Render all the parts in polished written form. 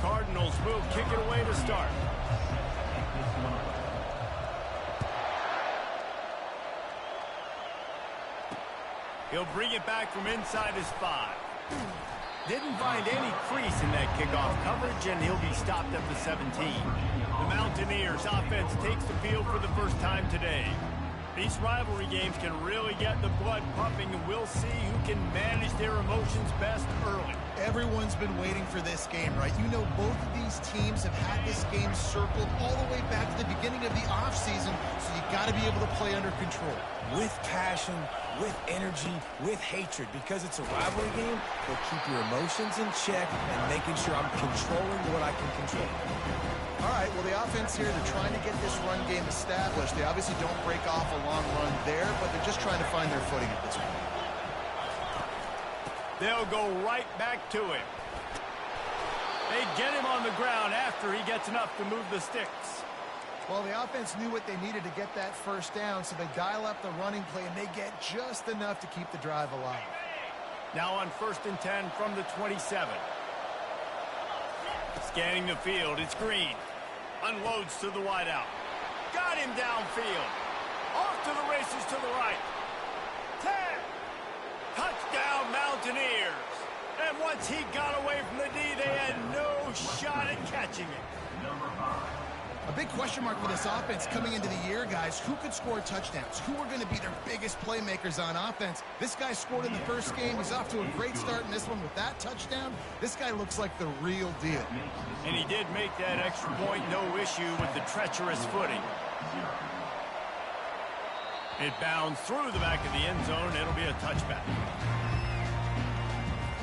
Cardinals will kick it away to start. He'll bring it back from inside his 5. Didn't find any crease in that kickoff coverage, and he'll be stopped at the 17. The Mountaineers offense takes the field for the first time today. These rivalry games can really get the blood pumping, and we'll see who can manage their emotions best early. Everyone's been waiting for this game, right? You know, both of these teams have had this game circled all the way back to the beginning of the offseason, so you got to be able to play under control. With passion, with energy, with hatred, because it's a rivalry game, they'll keep your emotions in check and making sure I'm controlling what I can control. All right, well, the offense here, they're trying to get this run game established. They obviously don't break off a long run there, but they're just trying to find their footing at this point. They'll go right back to him. They get him on the ground after he gets enough to move the sticks. Well, the offense knew what they needed to get that first down, so they dial up the running play, and they get just enough to keep the drive alive. Now on 1st and 10 from the 27. Scanning the field, it's Green. Unloads to the wideout. Got him downfield. Off to the races to the right. 10. Touchdown, Mountaineers. And once he got away from the D, they had no shot at catching it. A big question mark for this offense coming into the year, guys. Who could score touchdowns? Who are going to be their biggest playmakers on offense? This guy scored in the first game. He's off to a great start in this one with that touchdown. This guy looks like the real deal. And he did make that extra point, no issue with the treacherous footing. It bounds through the back of the end zone. It'll be a touchback.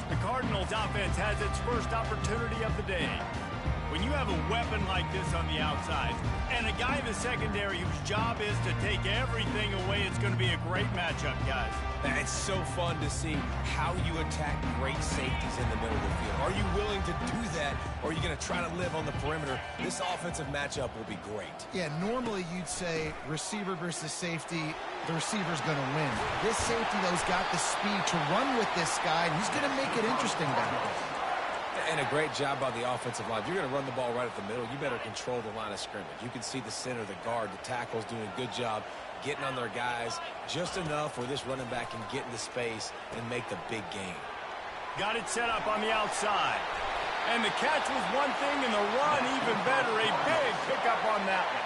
The Cardinals offense has its first opportunity of the day. When you have a weapon like this on the outside and a guy in the secondary whose job is to take everything away, it's going to be a great matchup, guys. It's so fun to see how you attack great safeties in the middle of the field. Are you willing to do that, or are you going to try to live on the perimeter? This offensive matchup will be great. Yeah, normally you'd say receiver versus safety, the receiver's going to win. This safety, though, has got the speed to run with this guy, and he's going to make it interesting back there. And a great job by the offensive line. If you're going to run the ball right at the middle, you better control the line of scrimmage. You can see the center, the guard, the tackles doing a good job getting on their guys just enough where this running back can get into space and make the big game. Got it set up on the outside. And the catch was one thing, and the run even better. A big pickup on that one.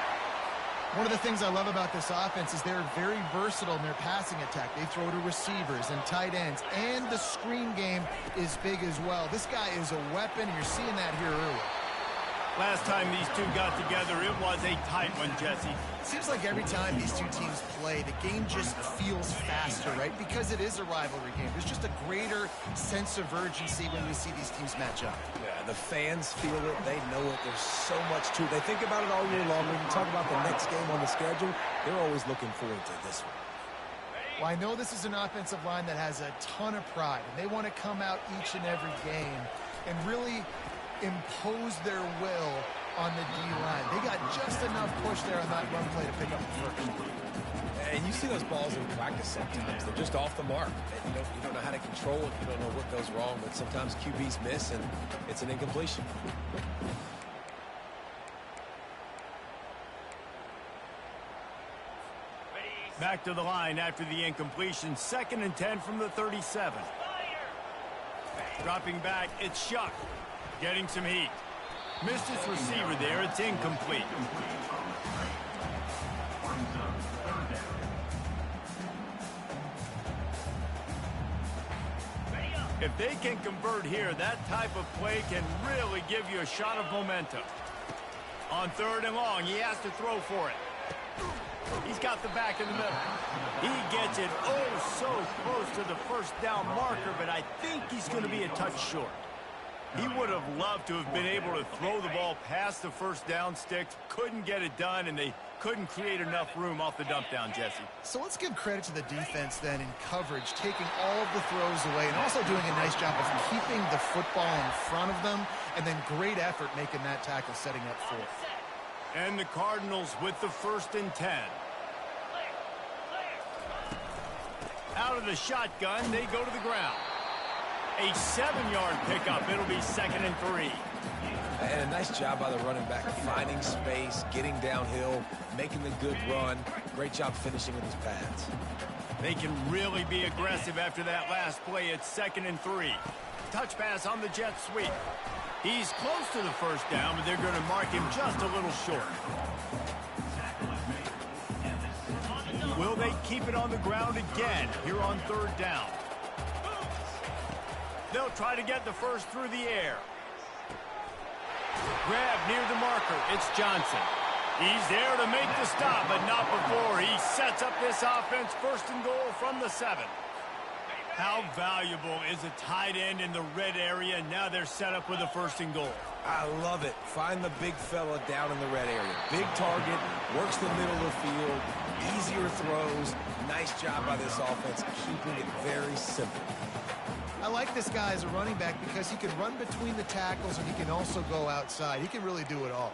One of the things I love about this offense is they're very versatile in their passing attack. They throw to receivers and tight ends, and the screen game is big as well. This guy is a weapon, and you're seeing that here early. Last time these two got together, it was a tight one, Jesse. It seems like every time these two teams play, the game just feels faster, right? Because it is a rivalry game. There's just a greater sense of urgency when we see these teams match up. Yeah, the fans feel it. They know it. There's so much to it. They think about it all year long. When you talk about the next game on the schedule, they're always looking forward to this one. Well, I know this is an offensive line that has a ton of pride, and they want to come out each and every game and really impose their will on the D-line. They got just enough push there on that run play to pick up the first. And you see those balls in practice sometimes. They're just off the mark. And you don't know how to control it. You don't know what goes wrong. But sometimes QBs miss, and it's an incompletion. Back to the line after the incompletion. 2nd and 10 from the 37. Dropping back, it's Shuck. Getting some heat. Missed his receiver there. It's incomplete. If they can convert here, that type of play can really give you a shot of momentum. On 3rd and long, he has to throw for it. He's got the back in the middle. He gets it oh so close to the first down marker, but I think he's going to be a touch short. He would have loved to have been able to throw the ball past the first down sticks, couldn't get it done, and they couldn't create enough room off the dump down, Jesse. So let's give credit to the defense then in coverage, taking all of the throws away and also doing a nice job of keeping the football in front of them, and then great effort making that tackle, setting up 4th. And the Cardinals with the 1st and 10. Out of the shotgun, they go to the ground. A 7-yard pickup. It'll be 2nd and 3. And a nice job by the running back, finding space, getting downhill, making the good run. Great job finishing with his pads. They can really be aggressive after that last play. It's 2nd and 3. Touch pass on the jet sweep. He's close to the first down, but they're going to mark him just a little short. Will they keep it on the ground again here on 3rd down? They'll try to get the first through the air. Grab near the marker. It's Johnson. He's there to make the stop, but not before he sets up this offense. 1st and goal from the 7. How valuable is a tight end in the red area? Now they're set up with a 1st and goal. I love it. Find the big fella down in the red area. Big target, works the middle of the field, easier throws. Nice job by this offense, keeping it very simple. I like this guy as a running back because he can run between the tackles and he can also go outside. He can really do it all.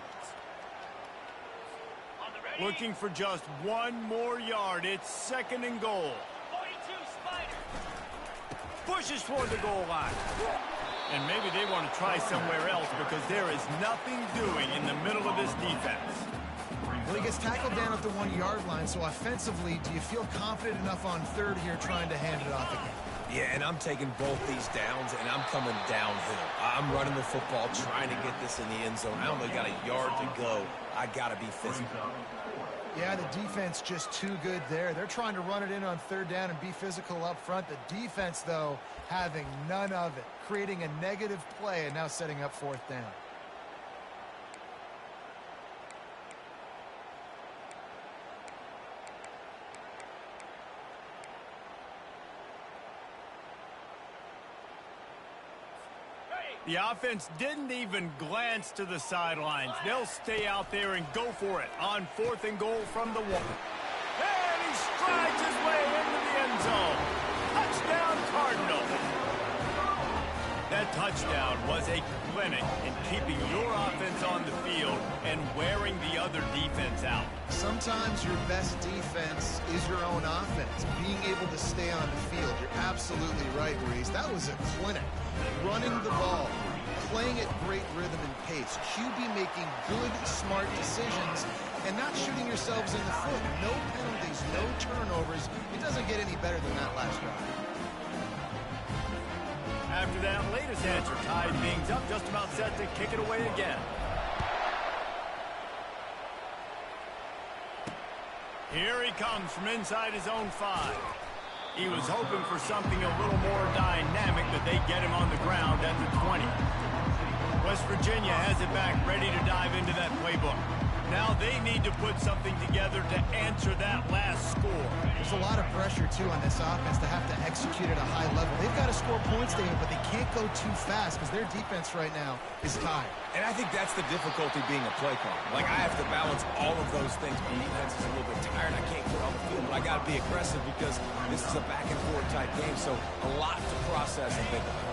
Looking for just 1 more yard. It's 2nd and goal. Pushes toward the goal line. And maybe they want to try somewhere else because there is nothing doing in the middle of this defense. Well, he gets tackled down at the 1-yard line, so offensively, do you feel confident enough on 3rd here trying to hand it off again? Yeah, and I'm taking both these downs, and I'm coming downhill. I'm running the football, trying to get this in the end zone. I only got a yard to go. I got to be physical. Yeah, the defense just too good there. They're trying to run it in on 3rd down and be physical up front. The defense, though, having none of it, creating a negative play and now setting up 4th down. The offense didn't even glance to the sidelines. They'll stay out there and go for it on 4th and goal from the 1. And he strides his way into the end zone. Touchdown, Cardinals. That touchdown was a clinic in keeping your offense on the field and wearing the other defense out. Sometimes your best defense is your own offense, being able to stay on the field. You're absolutely right, Reese. That was a clinic. Running the ball, playing at great rhythm and pace. QB making good, smart decisions and not shooting yourselves in the foot. No penalties, no turnovers. It doesn't get any better than that last drive. After that latest answer tied things up, just about set to kick it away again. Here he comes from inside his own 5. He was hoping for something a little more dynamic, but they get him on the ground at the 20. West Virginia has it back, ready to dive into that playbook. Now they need to put something together to answer that last score. There's a lot of pressure, too, on this offense to have to execute at a high level. They've got to score points, David, but they can't go too fast because their defense right now is tired. And I think that's the difficulty being a play caller. Like, I have to balance all of those things. My defense is a little bit tired. I can't get on the field, but I got to be aggressive because this is a back-and-forth type game, so a lot to process and think about.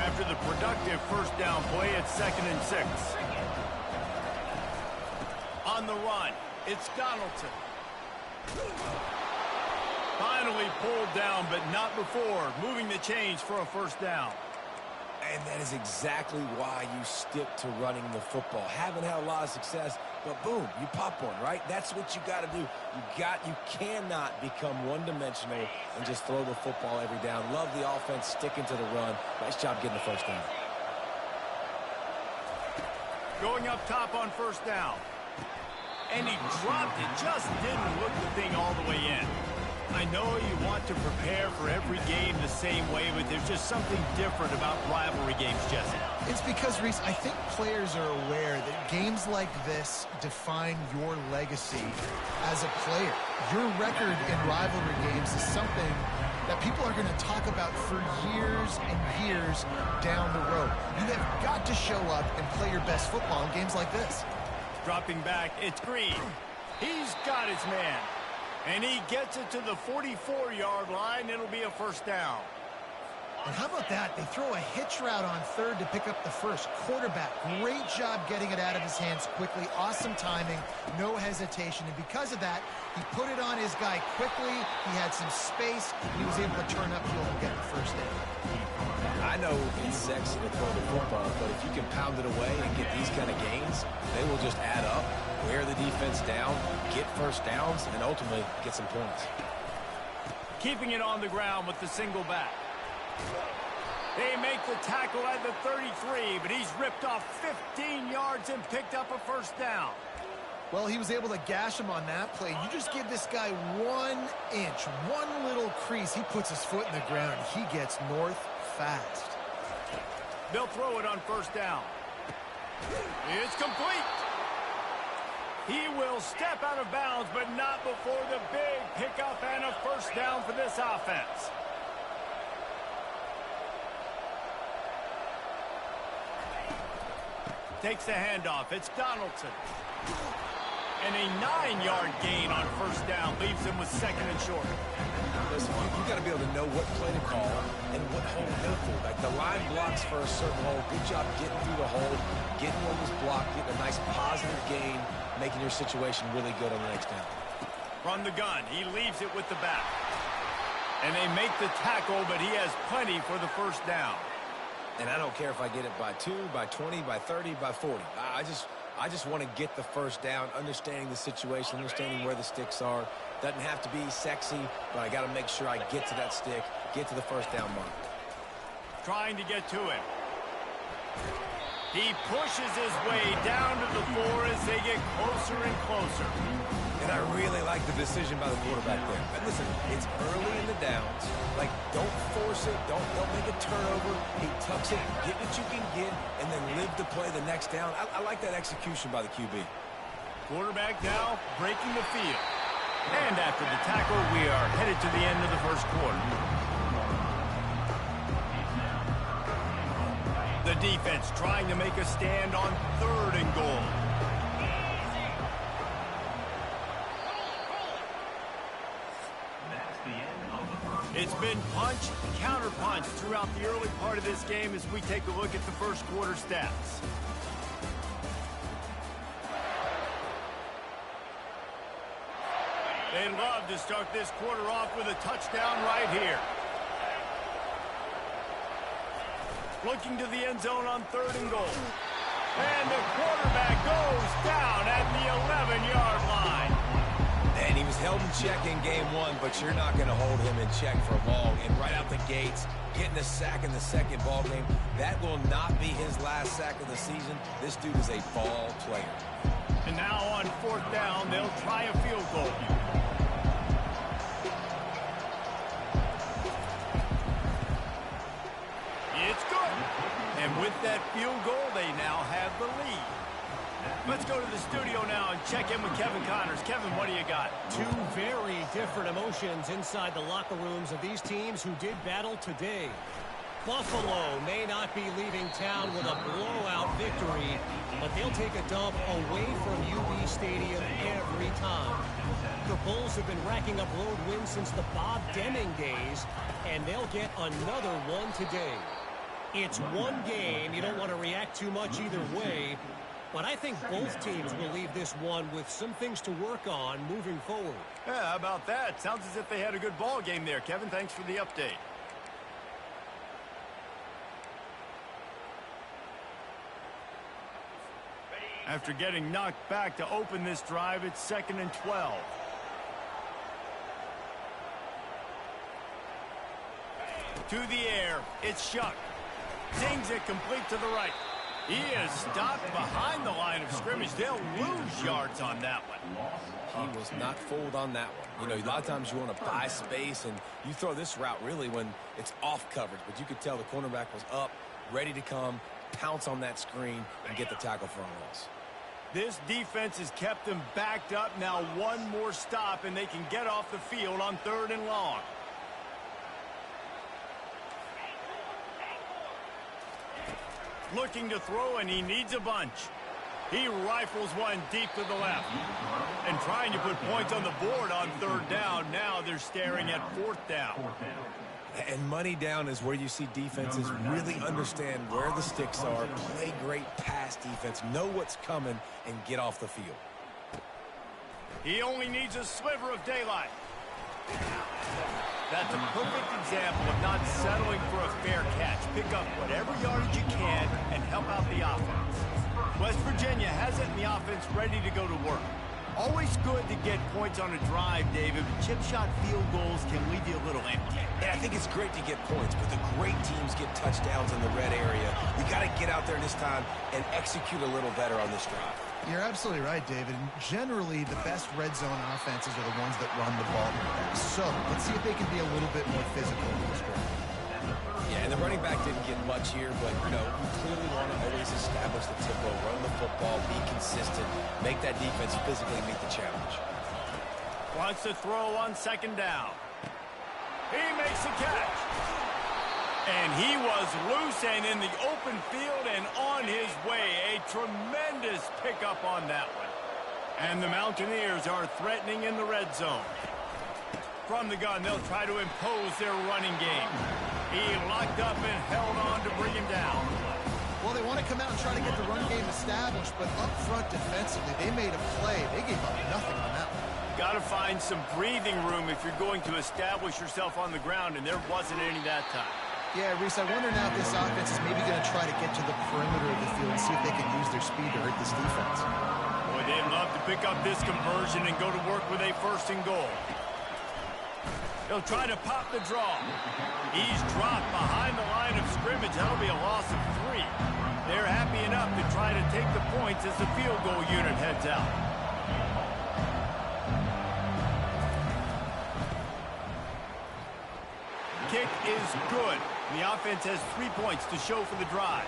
After the productive 1st down play, it's 2nd and 6. On the run, it's Donaldson. Finally pulled down, but not before. Moving the chains for a 1st down. And that is exactly why you stick to running the football. Haven't had a lot of success, but boom, you pop one, right? That's what you got to do. You cannot become one-dimensional and just throw the football every down. Love the offense sticking to the run. Nice job getting the 1st down. Going up top on 1st down. And he dropped it. Just didn't look the thing all the way in. I know you want to prepare for every game the same way, but there's just something different about rivalry games, Jesse. It's because, Reese, I think players are aware that games like this define your legacy as a player. Your record in rivalry games is something that people are going to talk about for years and years down the road. You have got to show up and play your best football in games like this. Dropping back, it's Green. He's got his man. And he gets it to the 44-yard line. It'll be a 1st down. And how about that? They throw a hitch route on 3rd to pick up the 1st. Quarterback, great job getting it out of his hands quickly. Awesome timing, no hesitation. And because of that, he put it on his guy quickly. He had some space. He was able to turn upfield and get the 1st down. I know it's sexy to throw the football, but if you can pound it away and get these kind of gains, they will just add up, wear the defense down, get first downs, and ultimately get some points. Keeping it on the ground with the single back. They make the tackle at the 33, but he's ripped off 15 yards and picked up a first down. Well, he was able to gash him on that play. You just give this guy 1 inch, one little crease. He puts his foot in the ground. He gets north fast. They'll throw it on first down. It's complete. He will step out of bounds, but not before the big pickup and a first down for this offense. Takes the handoff. It's Donaldson. And a 9-yard gain on first down leaves him with second and short. Listen, you got to be able to know what play to call and what hole to go through. Like the line blocks for a certain hole. Good job getting through the hole, getting what was blocked, getting a nice positive gain, making your situation really good on the next down. From the gun, he leaves it with the back. And they make the tackle, but he has plenty for the first down. And I don't care if I get it by 2, by 20, by 30, by 40. I just want to get the first down, understanding the situation, understanding where the sticks are. Doesn't have to be sexy, but I got to make sure I get to that stick, get to the first down mark. Trying to get to it. He pushes his way down to the floor as they get closer and closer. And I really like the decision by the quarterback there. But listen, it's early in the downs. Like, don't force it. Don't make a turnover. He tucks it, get what you can get, and then live to play the next down. I like that execution by the QB. Quarterback now breaking the field. And after the tackle, we are headed to the end of the first quarter. The defense trying to make a stand on 3rd and goal. It's been punch, counter-punch throughout the early part of this game as we take a look at the first quarter stats. They'd love to start this quarter off with a touchdown right here. Looking to the end zone on 3rd and goal. And the quarterback goes down at the 11-yard line. And he was held in check in game 1, but you're not going to hold him in check for long. And right out the gates, getting a sack in the second ball game, that will not be his last sack of the season. This dude is a ball player. And now on 4th down, they'll try a field goal. It's good. And with that field goal, they now have the lead. Let's go to the studio now and check in with Kevin Connors. Kevin, what do you got? Two very different emotions inside the locker rooms of these teams who did battle today. Buffalo may not be leaving town with a blowout victory, but they'll take a dub away from UB Stadium every time. The Bulls have been racking up road wins since the Bob Deming days, and they'll get another one today. It's one game. You don't want to react too much either way. But I think both teams will leave this one with some things to work on moving forward. Yeah, how about that? Sounds as if they had a good ball game there. Kevin, thanks for the update. After getting knocked back to open this drive, it's 2nd and 12. To the air, it's Shuck. Zings it complete to the right. He is stopped behind the line of scrimmage. They'll lose yards on that one. He was not fooled on that one. You know, a lot of times you want to buy space, and you throw this route really when it's off coverage. But you could tell the cornerback was up, ready to come, pounce on that screen, and get the tackle for a loss. This defense has kept them backed up. Now one more stop, and they can get off the field on 3rd and long. Looking to throw, and he needs a bunch. He rifles one deep to the left. And trying to put points on the board on 3rd down. Now they're staring at 4th down. And money down is where you see defenses really understand where the sticks are, play great pass defense, know what's coming, and get off the field. He only needs a sliver of daylight. That's a perfect example of not settling for a fair catch. Pick up whatever yardage you can and help out the offense. West Virginia has it in the offense ready to go to work. Always good to get points on a drive, David. Chip shot field goals can leave you a little empty. Yeah, I think it's great to get points, but the great teams get touchdowns in the red area. You got to get out there this time and execute a little better on this drive. You're absolutely right, David. And generally, the best red zone offenses are the ones that run the ball. So let's see if they can be a little bit more physical in this drive. Yeah, and the running back didn't get much here, but, you know, you clearly want to always establish the tempo, run the football, be consistent, make that defense physically meet the challenge. Wants to throw on second down. He makes the catch. And he was loose and in the open field and on his way. A tremendous pickup on that one. And the Mountaineers are threatening in the red zone. From the gun, they'll try to impose their running game. He locked up and held on to bring him down. Well, they want to come out and try to get the run game established, but up front defensively, they made a play. They gave up nothing on that one. Got to find some breathing room if you're going to establish yourself on the ground, and there wasn't any that time. Yeah, Reese, I wonder now if this offense is maybe going to try to get to the perimeter of the field and see if they can use their speed to hurt this defense. Boy, they'd love to pick up this conversion and go to work with a first and goal. He'll try to pop the draw. He's dropped behind the line of scrimmage. That'll be a loss of 3. They're happy enough to try to take the points as the field goal unit heads out. Kick is good. The offense has 3 points to show for the drive.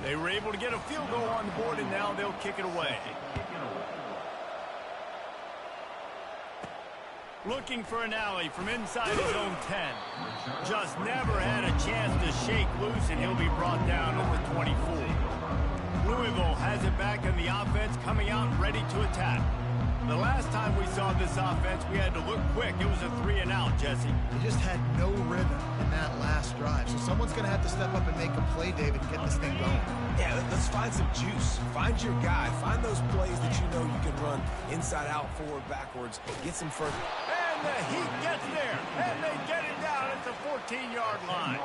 They were able to get a field goal on the board, and now they'll kick it away. Looking for an alley from inside his own 10. Just never had a chance to shake loose, and he'll be brought down at the 24. Louisville has it back in the offense, coming out ready to attack. The last time we saw this offense, we had to look quick. It was a 3-and-out, Jesse. They just had no rhythm in that last drive. So someone's going to have to step up and make a play, David, and get this thing going. Yeah, let's find some juice. Find your guy. Find those plays that you know you can run inside out, forward, backwards. Get some further. And the Heat gets there, and they get it down at the 14-yard line.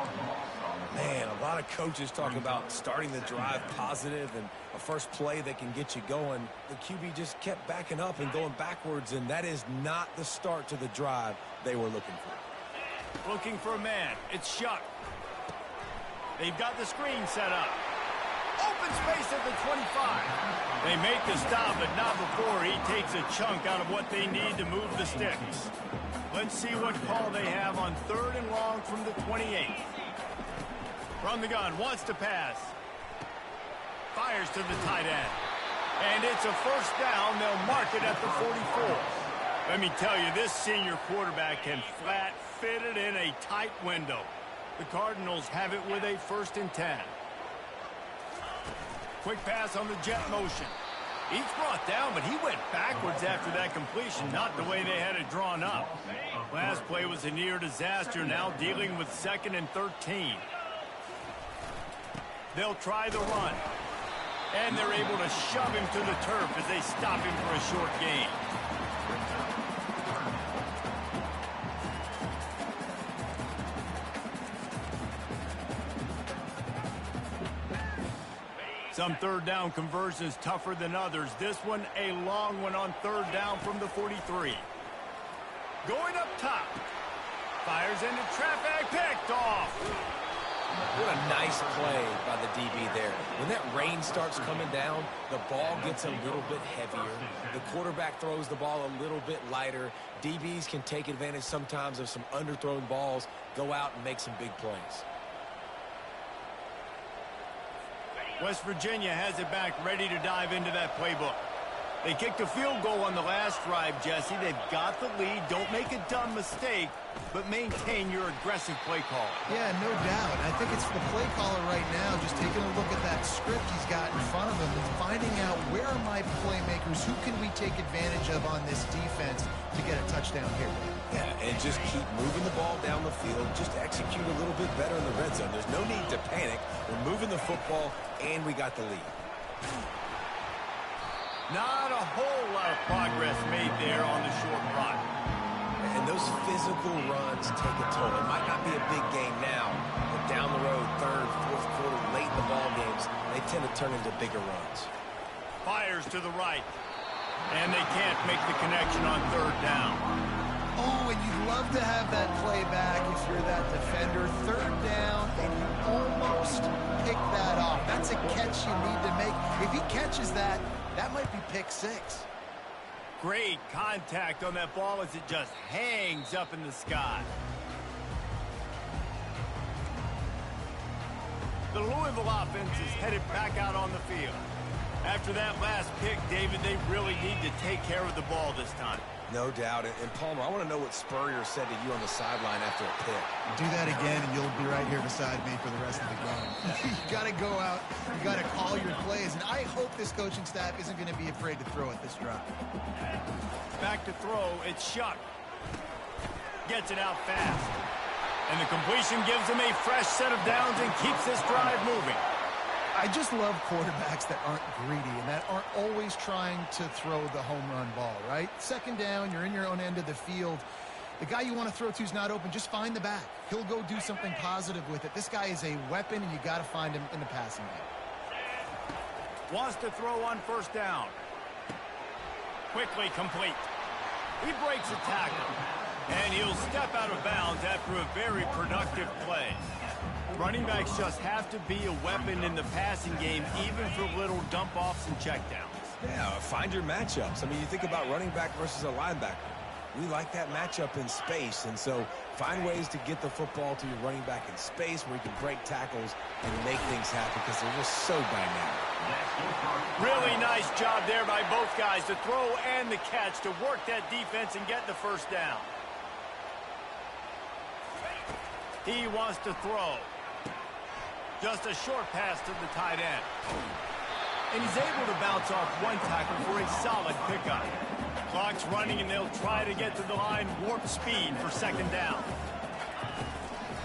Man, a lot of coaches talk about starting the drive positive and a first play that can get you going. The QB just kept backing up and going backwards, and that is not the start to the drive they were looking for. Looking for a man. It's Shuck. They've got the screen set up. Open space at the 25. They make the stop, but not before he takes a chunk out of what they need to move the sticks. Let's see what call they have on 3rd and long from the 28. From the gun, wants to pass. Fires to the tight end. And it's a first down. They'll mark it at the 44. Let me tell you, this senior quarterback can flat fit it in a tight window. The Cardinals have it with a 1st and 10. Quick pass on the jet motion. He's brought down, but he went backwards after that completion, not the way they had it drawn up. Last play was a near disaster, now dealing with 2nd and 13. They'll try the run. And they're able to shove him to the turf as they stop him for a short gain. Some 3rd down conversions tougher than others. This one, a long one on 3rd down from the 43. Going up top. Fires into traffic, picked off. What a nice play by the DB there. When that rain starts coming down, the ball gets a little bit heavier. The quarterback throws the ball a little bit lighter. DBs can take advantage sometimes of some underthrown balls, go out and make some big plays. West Virginia has it back, ready to dive into that playbook. They kicked a field goal on the last drive, Jesse. They've got the lead. Don't make a dumb mistake, but maintain your aggressive play call. Yeah, no doubt. I think it's the play caller right now just taking a look at that script he's got in front of him and finding out where are my playmakers, who can we take advantage of on this defense to get a touchdown here. Yeah, and just keep moving the ball down the field. Just execute a little bit better in the red zone. There's no need to panic. We're moving the football, and we got the lead. Not a whole lot of progress made there on the short run. And those physical runs take a toll. It might not be a big game now, but down the road, third, fourth quarter, late in the ball games, they tend to turn into bigger runs. Fires to the right. And they can't make the connection on third down. Oh, and you'd love to have that play back if you're that defender. Third down, and you almost pick that off. That's a catch you need to make. If he catches that, that might be pick six. Great contact on that ball as it just hangs up in the sky. The Louisville offense is headed back out on the field. After that last pick, David, they really need to take care of the ball this time. No doubt. And Palmer, I want to know what Spurrier said to you on the sideline after a pick. Do that again, and you'll be right here beside me for the rest of the game. You got to go out. You got to call your plays, and I hope this coaching staff isn't going to be afraid to throw at this drive. Back to throw. It's Shuck. Gets it out fast. And the completion gives him a fresh set of downs and keeps this drive moving. I just love quarterbacks that aren't greedy and that aren't always trying to throw the home run ball, right? Second down, you're in your own end of the field. The guy you want to throw to is not open. Just find the back. He'll go do something positive with it. This guy is a weapon, and you got to find him in the passing game. Wants to throw on first down. Quickly complete. He breaks a tackle. And he'll step out of bounds after a very productive play. Running backs just have to be a weapon in the passing game, even for little dump-offs and checkdowns. Yeah, find your matchups. I mean, you think about running back versus a linebacker. We like that matchup in space, and so find ways to get the football to your running back in space where you can break tackles and make things happen because they're just so dynamic. Really nice job there by both guys to throw and the catch to work that defense and get the first down. He wants to throw. Just a short pass to the tight end. And he's able to bounce off one tackle for a solid pickup. Clock's running, and they'll try to get to the line warp speed for second down.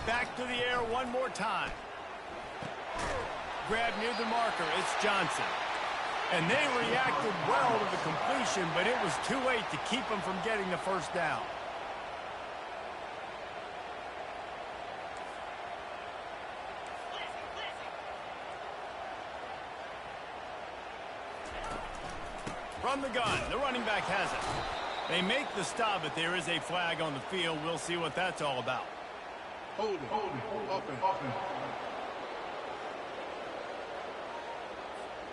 Back to the air one more time. Grab near the marker. It's Johnson. And they reacted well to the completion, but it was too late to keep them from getting the first down. From the gun, the running back has it. They make the stop, but there is a flag on the field. We'll see what that's all about. Hold it, open.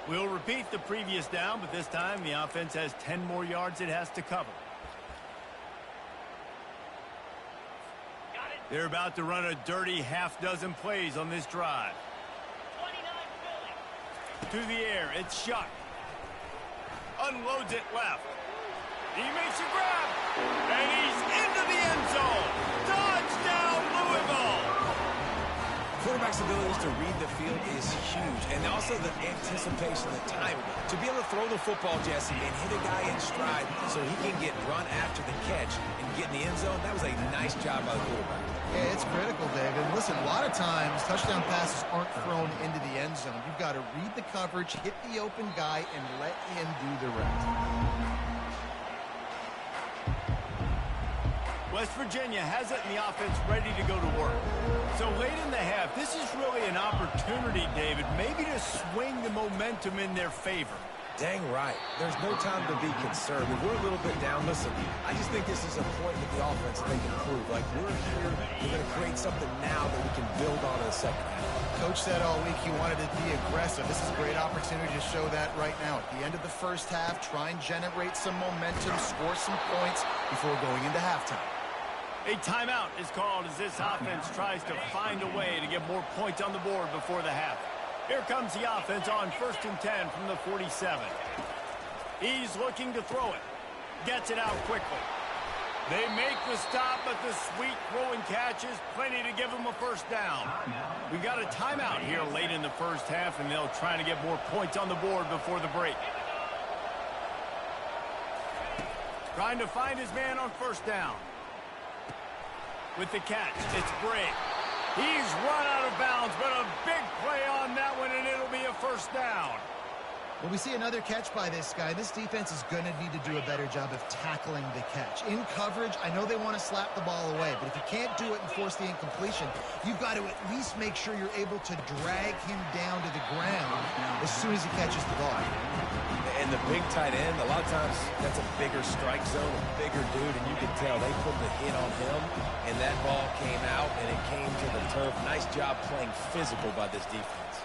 We'll repeat the previous down, but this time the offense has 10 more yards it has to cover. They're about to run a dirty half-dozen plays on this drive. To the air, it's Shuck. Unloads it left. He makes a grab. And he's into the end zone. Touchdown, Louisville. Quarterback's abilities to read the field is huge. And also the anticipation, the timing. To be able to throw the football, Jesse, and hit a guy in stride so he can get run after the catch and get in the end zone, that was a nice job by the quarterback. Yeah, it's critical, David. Listen, a lot of times touchdown passes aren't thrown into the end zone. You've got to read the coverage, hit the open guy, and let him do the rest. West Virginia has it and the offense ready to go to work. So late in the half, this is really an opportunity, David, maybe to swing the momentum in their favor. Dang right. There's no time to be concerned. If we're a little bit down, listen, I just think this is a point with the offense that they can improve. Like, we're here, we're going to create something now that we can build on in the second half. Coach said all week he wanted to be aggressive. This is a great opportunity to show that right now. At the end of the first half, try and generate some momentum, score some points before going into halftime. A timeout is called as this offense tries to find a way to get more points on the board before the half. Here comes the offense on 1st and 10 from the 47. He's looking to throw it. Gets it out quickly. They make the stop, but the sweet throwing catch is plenty to give them a first down. We've got a timeout here late in the first half, and they'll try to get more points on the board before the break. Trying to find his man on first down. With the catch, it's Bray. He's run out of bounds, but a big play on that one, and it'll be a first down. Well, we see another catch by this guy. This defense is going to need to do a better job of tackling the catch. In coverage, I know they want to slap the ball away, but if you can't do it and force the incompletion, you've got to at least make sure you're able to drag him down to the ground as soon as he catches the ball. And the big tight end, a lot of times that's a bigger strike zone, a bigger dude, and you can tell they put the hit on him, and that ball came out, and it came to the turf. Nice job playing physical by this defense.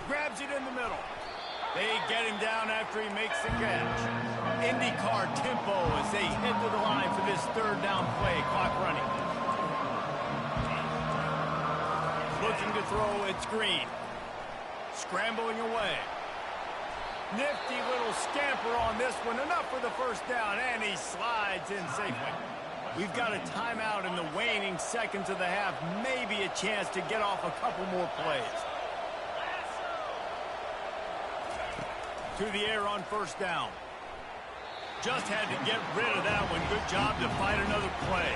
Grabs it in the middle. They get him down after he makes the catch. IndyCar tempo as they head to the line for this third down play. Clock running. Looking to throw, it's Green. Scrambling away. Nifty little scamper on this one. Enough for the first down, and he slides in safely. We've got a timeout in the waning seconds of the half. Maybe a chance to get off a couple more plays. To the air on first down. Just had to get rid of that one. Good job to find another play.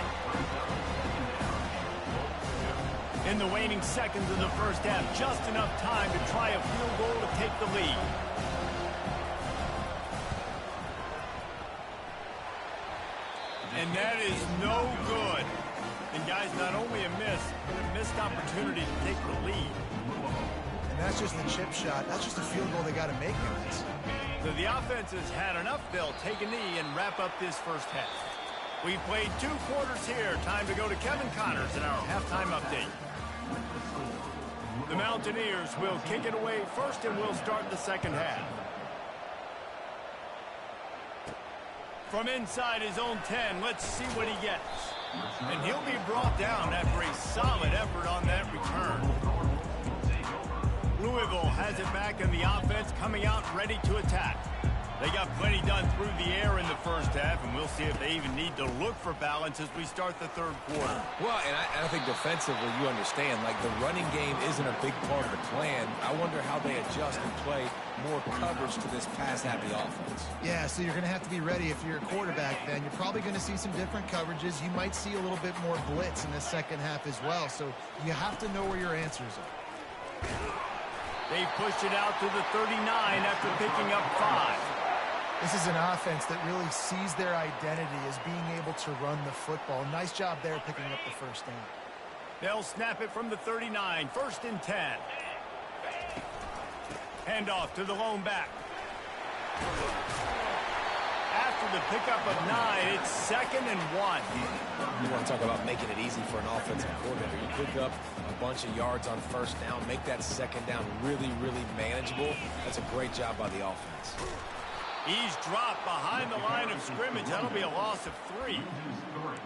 In the waning seconds of the first half, just enough time to try a field goal to take the lead. And that is no good. And guys, not only a miss, but a missed opportunity to take the lead. And that's just the chip shot. That's just a field goal they got to make, guys. So the offense has had enough. They'll take a knee and wrap up this first half. We've played 2 quarters here. Time to go to Kevin Connors in our halftime update. The Mountaineers will kick it away first, and we'll start the second half. From inside his own 10, let's see what he gets. And he'll be brought down after a solid effort on that return. Louisville has it back in the offense, coming out ready to attack. They got plenty done through the air in the first half, and we'll see if they even need to look for balance as we start the third quarter. Well, and I think defensively, you understand, like the running game isn't a big part of the plan. I wonder how they adjust and play more coverage to this pass-happy offense. Yeah, so you're going to have to be ready if you're a quarterback then. You're probably going to see some different coverages. You might see a little bit more blitz in the second half as well, so you have to know where your answers are. They pushed it out to the 39 after picking up 5. This is an offense that really sees their identity as being able to run the football. Nice job there picking up the first down. They'll snap it from the 39, 1st and 10. Handoff to the lone back. After the pickup of 9, it's 2nd and 1. You want to talk about making it easy for an offensive coordinator. You pick up a bunch of yards on first down, make that second down really, really manageable. That's a great job by the offense. He's dropped behind the line of scrimmage. That'll be a loss of 3.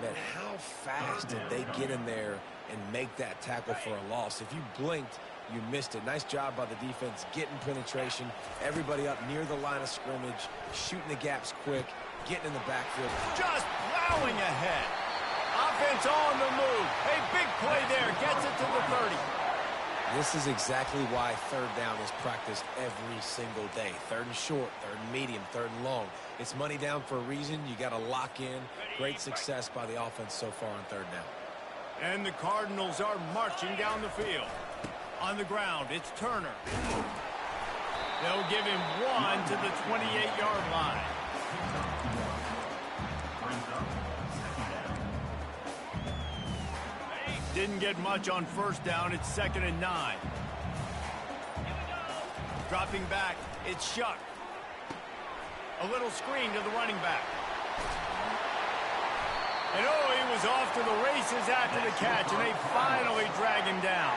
Man, how fast did they get in there and make that tackle for a loss? If you blinked, you missed it. Nice job by the defense, getting penetration, everybody up near the line of scrimmage, shooting the gaps quick, getting in the backfield. Just plowing ahead. Offense on the move. A big play there. Gets it to the 30. This is exactly why third down is practiced every single day. 3rd and short, 3rd and medium, 3rd and long. It's money down for a reason. You got to lock in. Great success by the offense so far on 3rd down. And the Cardinals are marching down the field. On the ground, it's Turner. They'll give him 1 to the 28-yard line. Didn't get much on first down. It's 2nd and 9. Dropped dropping back. It's Shuck. A little screen to the running back. And oh, he was off to the races after the catch, and they finally drag him down.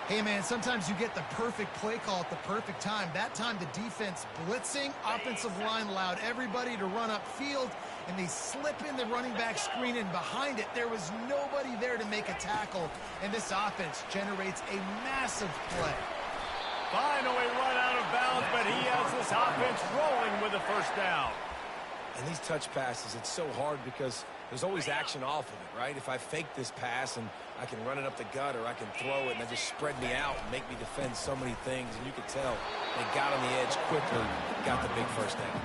Hey, man, sometimes you get the perfect play call at the perfect time. That time, the defense blitzing, offensive line allowed everybody to run upfield, and they slip in the running back screen, and behind it, there was nobody there to make a tackle, and this offense generates a massive play. Finally run out of bounds, but he has this offense rolling with a first down. And these touch passes, it's so hard because there's always action off of it, right? If I fake this pass and I can run it up the gut or I can throw it and they just spread me out and make me defend so many things, and you could tell they got on the edge quickly, got the big first down.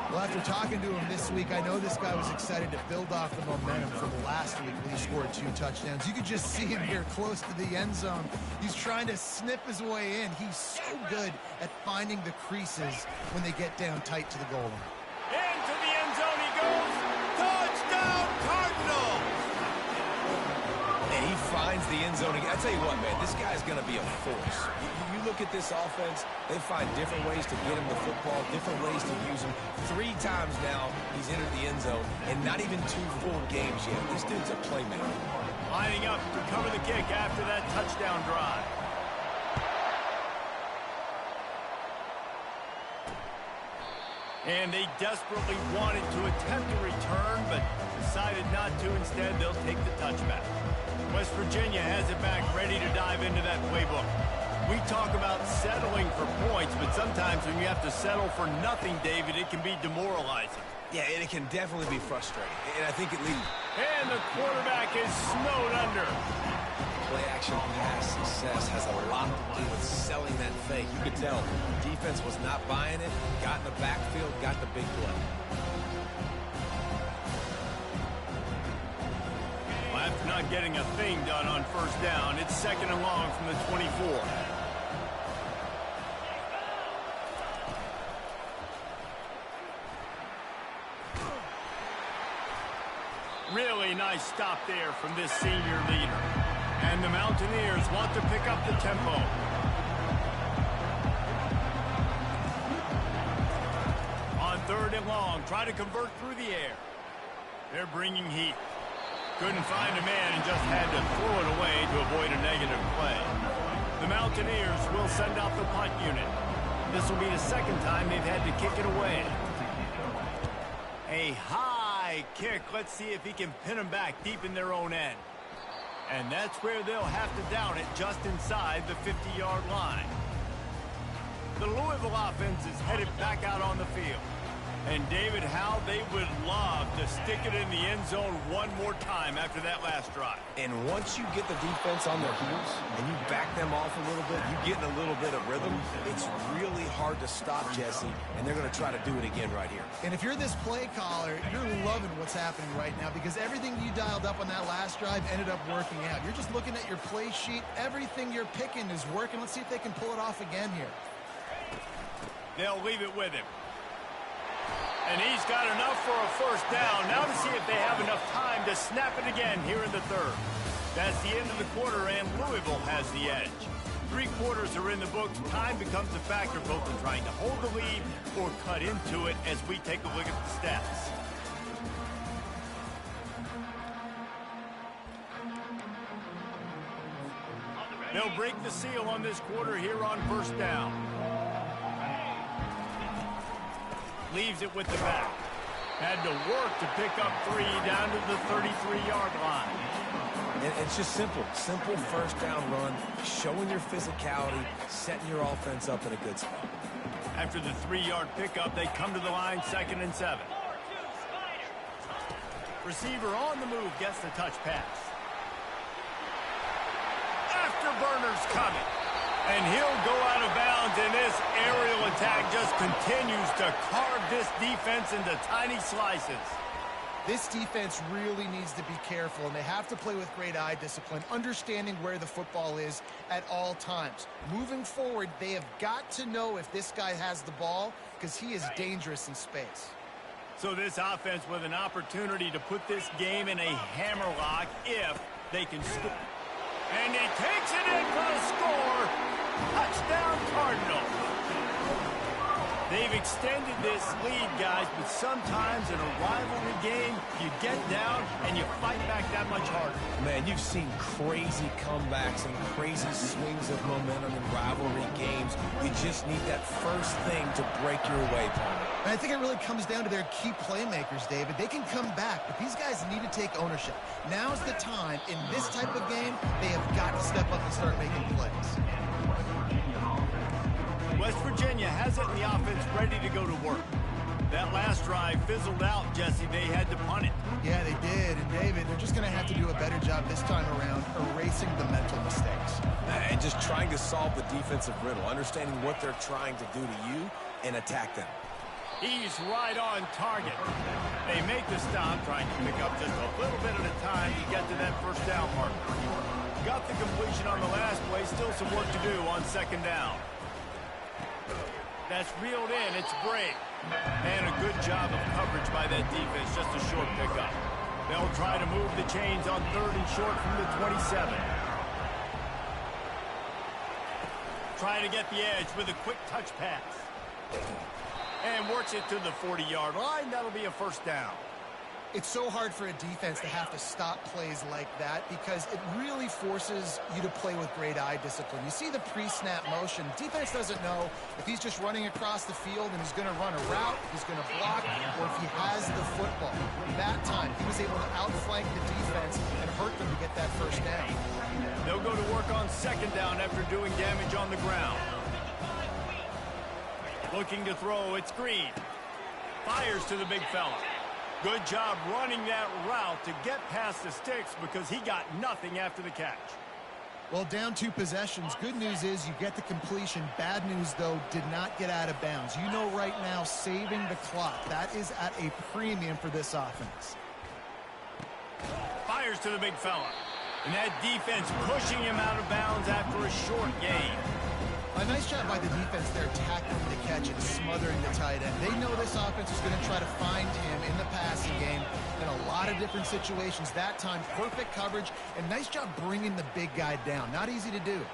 Well, after talking to him this week, I know this guy was excited to build off the momentum from last week when he scored 2 touchdowns. You could just see him here close to the end zone. He's trying to snip his way in. He's so good at finding the creases when they get down tight to the goal line. Into the end zone he goes. Touchdown, Cardinals! And he finds the end zone again. I tell you what, man, this guy's going to be a force. You look at this offense, they find different ways to get him the football, different ways to use him. 3 times now he's entered the end zone, and not even 2 full games yet. This dude's a playmaker. Lining up to cover the kick after that touchdown drive. And they desperately wanted to attempt a return, but decided not to. Instead, they'll take the touchback. West Virginia has it back, ready to dive into that playbook. We talk about settling for points, but sometimes when you have to settle for nothing, David, it can be demoralizing. Yeah, and it can definitely be frustrating. And I think it leads. And the quarterback is snowed under. Play-action pass success has a lot to do with selling that fake. You could tell defense was not buying it, got in the backfield, got the big play. Well, after not getting a thing done on first down, it's 2nd and long from the 24. Really nice stop there from this senior leader. And the Mountaineers want to pick up the tempo. On 3rd and long, try to convert through the air. They're bringing heat. Couldn't find a man and just had to throw it away to avoid a negative play. The Mountaineers will send out the punt unit. This will be the 2nd time they've had to kick it away. A high kick. Let's see if he can pin them back deep in their own end. And that's where they'll have to down it, just inside the 50-yard line. The Louisville offense is headed back out on the field. And, David, how they would love to stick it in the end zone one more time after that last drive. And once you get the defense on their heels and you back them off a little bit, you get in a little bit of rhythm, it's really hard to stop, Jesse, and they're going to try to do it again right here. And if you're this play caller, you're loving what's happening right now because everything you dialed up on that last drive ended up working out. You're just looking at your play sheet. Everything you're picking is working. Let's see if they can pull it off again here. They'll leave it with him. And he's got enough for a first down. Now to see if they have enough time to snap it again here in the 3rd. That's the end of the quarter, and Louisville has the edge. 3 quarters are in the book. Time becomes a factor both in trying to hold the lead or cut into it as we take a look at the stats. They'll break the seal on this quarter here on first down. Leaves it with the back. Had to work to pick up 3 down to the 33-yard line. And it's just simple. Simple first down run, showing your physicality, setting your offense up in a good spot. After the 3-yard pickup, they come to the line 2nd and 7. Receiver on the move gets the touch pass. Afterburners coming. And he'll go out of bounds, and this aerial attack just continues to carve this defense into tiny slices. This defense really needs to be careful, and they have to play with great eye discipline, understanding where the football is at all times. Moving forward, they have got to know if this guy has the ball because he is dangerous in space. So this offense with an opportunity to put this game in a hammerlock if they can score. And he takes it in for the score. Touchdown, Cardinals. They've extended this lead, guys, but sometimes in a rivalry game, you get down and you fight back that much harder. Man, you've seen crazy comebacks and crazy swings of momentum in rivalry games. You just need that first thing to break your way, partner. And I think it really comes down to their key playmakers, David. They can come back, but these guys need to take ownership. Now's the time. In this type of game, they have got to step up and start making plays. West Virginia has it in the offense ready to go to work. That last drive fizzled out, Jesse. They had to punt it. Yeah, they did. And, David, they're just going to have to do a better job this time around erasing the mental mistakes. And just trying to solve the defensive riddle, understanding what they're trying to do to you and attack them. He's right on target. They make the stop, trying to pick up just a little bit at a time to get to that first down mark. Got the completion on the last play. Still some work to do on second down. That's reeled in. It's Bray. And a good job of coverage by that defense. Just a short pickup. They'll try to move the chains on 3rd and short from the 27. Trying to get the edge with a quick touch pass. And works it to the 40-yard line. That'll be a first down. It's so hard for a defense to have to stop plays like that because it really forces you to play with great eye discipline. You see the pre-snap motion. Defense doesn't know if he's just running across the field and he's going to run a route, he's going to block, or if he has the football. That time, he was able to outflank the defense and hurt them to get that first down. They'll go to work on second down after doing damage on the ground. Looking to throw, it's Green. Fires to the big fella. Good job running that route to get past the sticks because he got nothing after the catch. Well, down 2 possessions. Good news is you get the completion. Bad news, though, did not get out of bounds. You know right now, saving the clock. That is at a premium for this offense. Fires to the big fella. And that defense pushing him out of bounds after a short gain. A nice job by the defense there, tackling the catch and smothering the tight end. They know this offense is going to try to find him in the passing game in a lot of different situations. That time, perfect coverage, and nice job bringing the big guy down. Not easy to do.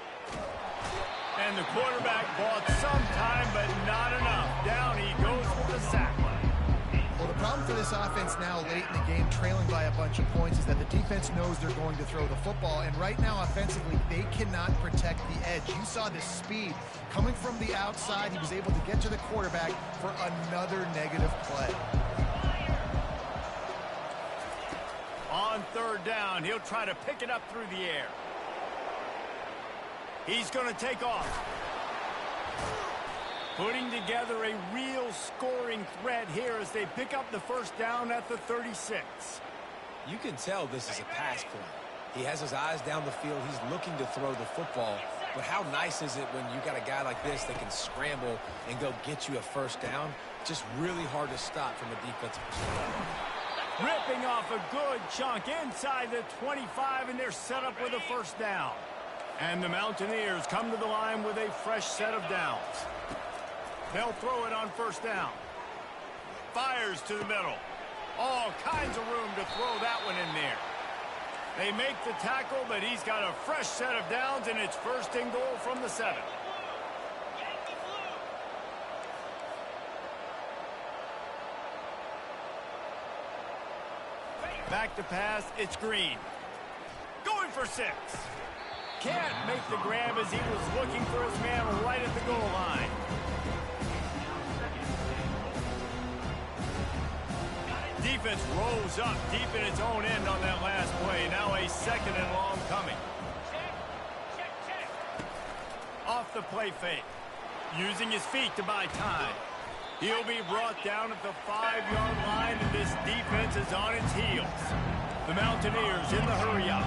And the quarterback bought some time, but not enough. Down he goes with the sack. Well, the problem for this offense now late in the game, trailing by a bunch of points, is that the defense knows they're going to throw the football. And right now, offensively, they cannot protect the edge. You saw the speed coming from the outside. He was able to get to the quarterback for another negative play. On 3rd down, he'll try to pick it up through the air. He's going to take off. Putting together a real scoring threat here as they pick up the first down at the 36. You can tell this is a pass play. He has his eyes down the field. He's looking to throw the football. But how nice is it when you got a guy like this that can scramble and go get you a first down? Just really hard to stop from a defensive perspective. Ripping off a good chunk inside the 25, and they're set up with a first down. And the Mountaineers come to the line with a fresh set of downs. They'll throw it on first down. Fires to the middle. All kinds of room to throw that one in there. They make the tackle, but he's got a fresh set of downs, and it's 1st and goal from the 7. Back to pass, it's Green. Going for 6. Can't make the grab as he was looking for his man right at the goal line. Defense rolls up deep in its own end on that last play. Now a 2nd and long coming. Off the play fake. Using his feet to buy time. He'll be brought down at the 5-yard line, and this defense is on its heels. The Mountaineers in the hurry-up.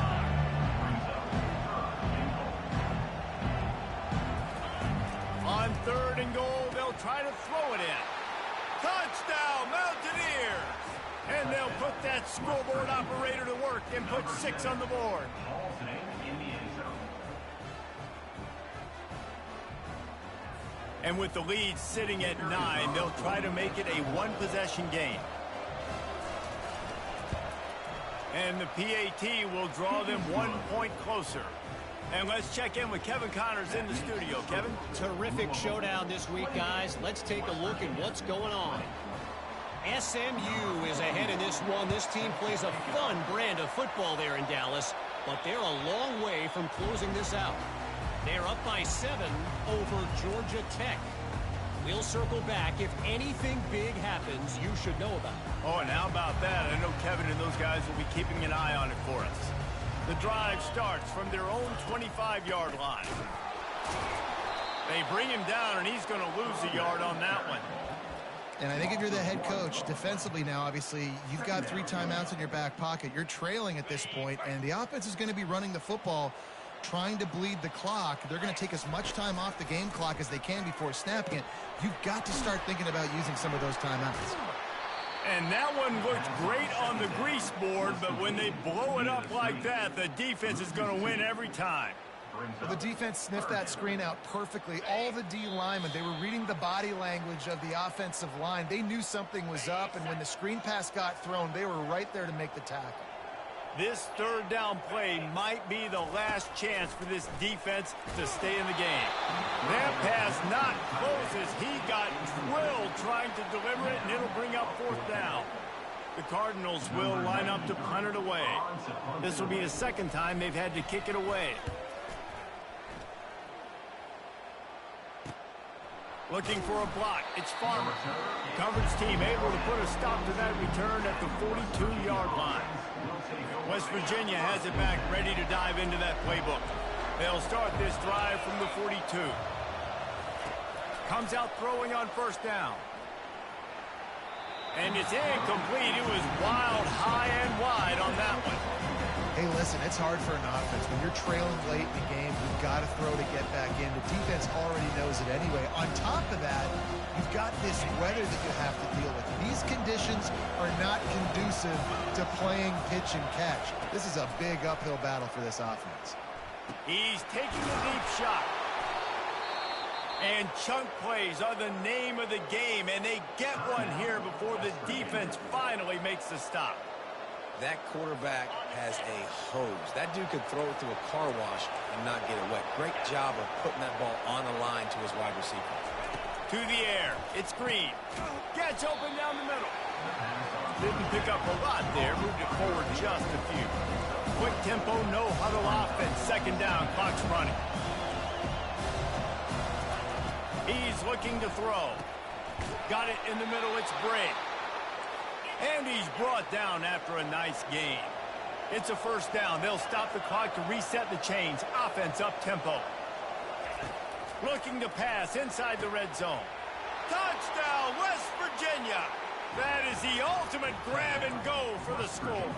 On 3rd and goal, they'll try to throw it in. Touchdown, Mountaineers! And they'll put that scoreboard operator to work and put 6 on the board. And with the lead sitting at 9, they'll try to make it a 1-possession game. And the PAT will draw them 1 point closer. And let's check in with Kevin Connors in the studio. Kevin? Terrific showdown this week, guys. Let's take a look at what's going on. SMU is ahead in this one. This team plays a fun brand of football there in Dallas, but they're a long way from closing this out. They're up by 7 over Georgia Tech. We'll circle back. If anything big happens, you should know about it. Oh, and how about that? I know Kevin and those guys will be keeping an eye on it for us. The drive starts from their own 25-yard line. They bring him down, and he's going to lose a yard on that one. And I think if you're the head coach, defensively now, obviously, you've got 3 timeouts in your back pocket. You're trailing at this point, and the offense is going to be running the football, trying to bleed the clock. They're going to take as much time off the game clock as they can before snapping it. You've got to start thinking about using some of those timeouts. And that one looked great on the grease board, but when they blow it up like that, the defense is going to win every time. Well, the defense sniffed that screen out perfectly. All the D linemen, they were reading the body language of the offensive line. They knew something was up, and when the screen pass got thrown, they were right there to make the tackle. This third down play might be the last chance for this defense to stay in the game. That pass not close as he got drilled trying to deliver it, and it'll bring up 4th down. The Cardinals will line up to punt it away. This will be the second time they've had to kick it away. Looking for a block. It's Farmer. Coverage team able to put a stop to that return at the 42-yard line. West Virginia has it back, ready to dive into that playbook. They'll start this drive from the 42. Comes out throwing on 1st down. And it's incomplete. It was wild, high and wide on that one. Hey, listen, it's hard for an offense. When you're trailing late in the game, you've got to throw to get back in. The defense already knows it anyway. On top of that, you've got this weather that you have to deal with. These conditions are not conducive to playing pitch and catch. This is a big uphill battle for this offense. He's taking the deep shot. And chunk plays are the name of the game, and they get one here before the defense finally makes the stop. That quarterback has a hose. That dude could throw it through a car wash and not get it wet. Great job of putting that ball on the line to his wide receiver. To the air. It's Green. Gets open down the middle. Didn't pick up a lot there. Moved it forward just a few. Quick tempo, no huddle offense. 2nd down. Clock's running. He's looking to throw. Got it in the middle. It's Bray. And he's brought down after a nice gain. It's a 1st down. They'll stop the clock to reset the chains. Offense up-tempo. Looking to pass inside the red zone. Touchdown, West Virginia. That is the ultimate grab and go for the score.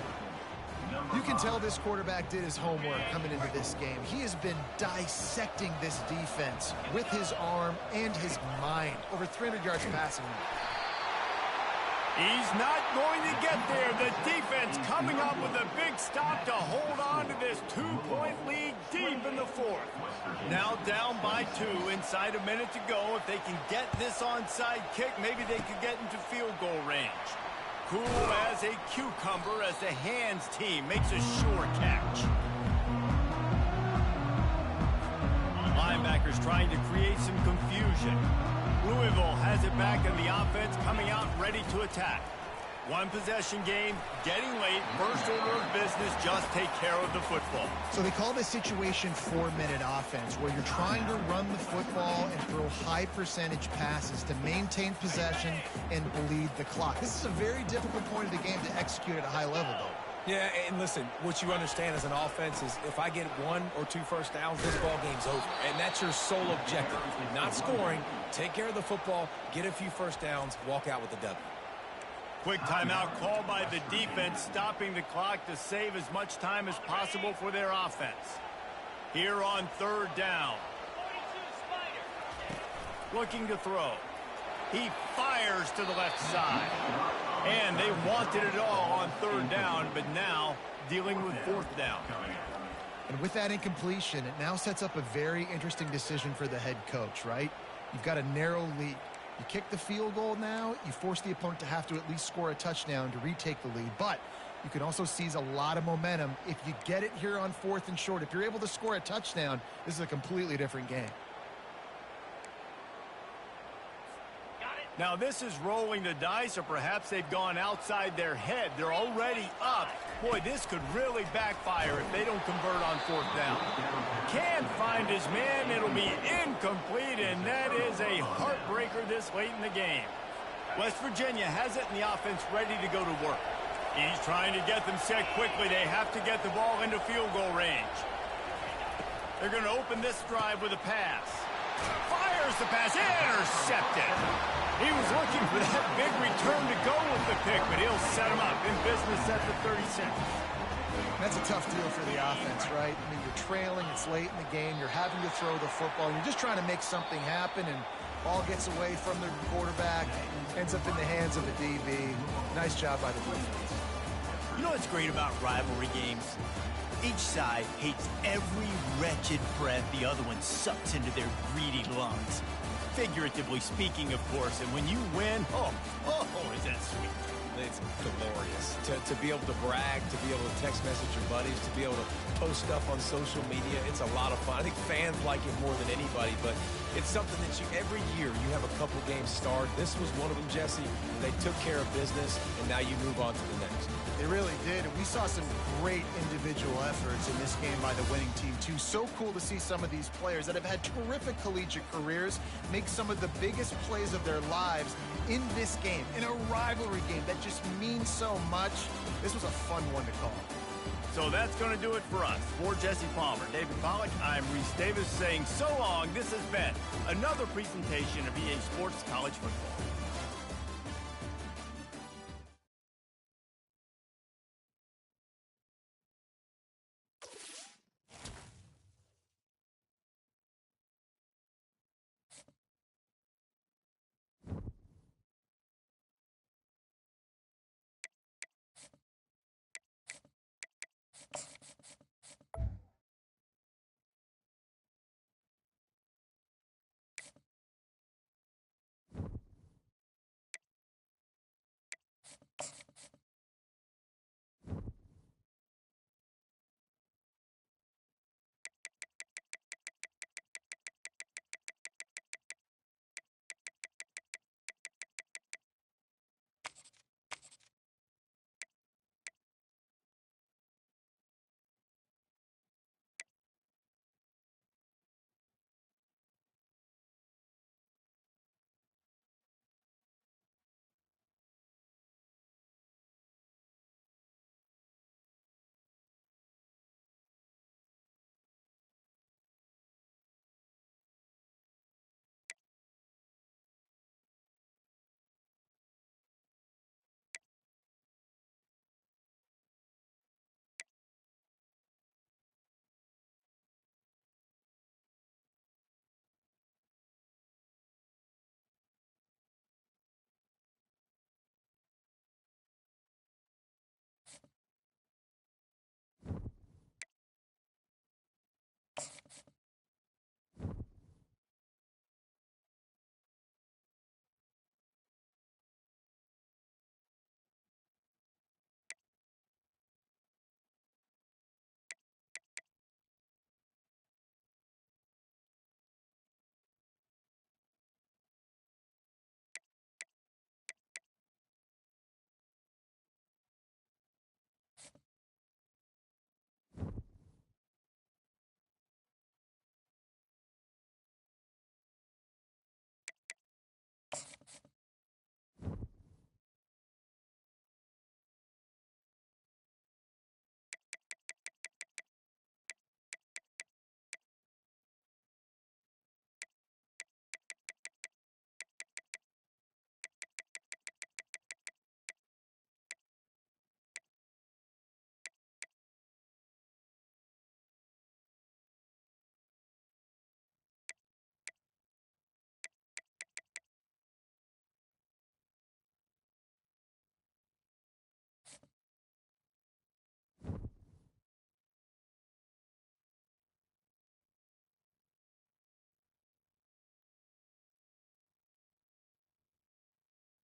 You can tell this quarterback did his homework coming into this game. He has been dissecting this defense with his arm and his mind. Over 300 yards passing. He's not going to get there. The defense coming up with a big stop to hold on to this 2-point lead deep in the 4th. Now down by 2, inside a minute to go. If they can get this onside kick, maybe they could get into field goal range. Cool as a cucumber as the hands team makes a sure catch. Linebackers trying to create some confusion. Louisville has it back, and the offense coming out ready to attack. One possession game, getting late, first order of business, just take care of the football. So they call this situation 4-minute offense, where you're trying to run the football and throw high percentage passes to maintain possession and bleed the clock. This is a very difficult point of the game to execute at a high level, though. Yeah, and listen, what you understand as an offense is if I get 1 or 2 first downs, this ball game's over. And that's your sole objective. Not scoring, take care of the football, get a few first downs, walk out with the W. Quick timeout called by the defense, stopping the clock to save as much time as possible for their offense. Here on 3rd down. Looking to throw. He fires to the left side. And they wanted it all on 3rd down, but now dealing with 4th down. And with that incompletion, it now sets up a very interesting decision for the head coach, right? You've got a narrow lead. You kick the field goal now, you force the opponent to have to at least score a touchdown to retake the lead. But You can also seize a lot of momentum if you get it here on 4th and short. If you're able to score a touchdown, this is a completely different game. Now this is rolling the dice, or perhaps they've gone outside their head. They're already up. Boy, this could really backfire if they don't convert on 4th down. Can't find his man. It'll be incomplete, and that is a heartbreaker this late in the game. West Virginia has it, and the offense ready to go to work. He's trying to get them set quickly. They have to get the ball into field goal range. They're going to open this drive with a pass. Fires the pass. Intercepted. He was looking for that big return to go with the pick, but he'll set him up in business at the 36. That's a tough deal for the offense, right? I mean, you're trailing. It's late in the game. You're having to throw the football. You're just trying to make something happen, and ball gets away from the quarterback, ends up in the hands of the DB. Nice job by the defense. You know what's great about rivalry games? Each side hates every wretched breath the other one sucks into their greedy lungs. Figuratively speaking, of course, and when you win, oh, is that sweet. It's glorious. To be able to brag, to be able to text message your buddies, to be able to post stuff on social media, it's a lot of fun. I think fans like it more than anybody, but it's something that every year you have a couple games start. This was one of them, Jesse. They took care of business, and now you move on to the next. They really did, and we saw some great individual efforts in this game by the winning team, too. So cool to see some of these players that have had terrific collegiate careers make some of the biggest plays of their lives in this game, in a rivalry game that just means so much. This was a fun one to call. So that's going to do it for us. For Jesse Palmer, David Pollack, I'm Reese Davis saying so long. This has been another presentation of EA Sports College Football.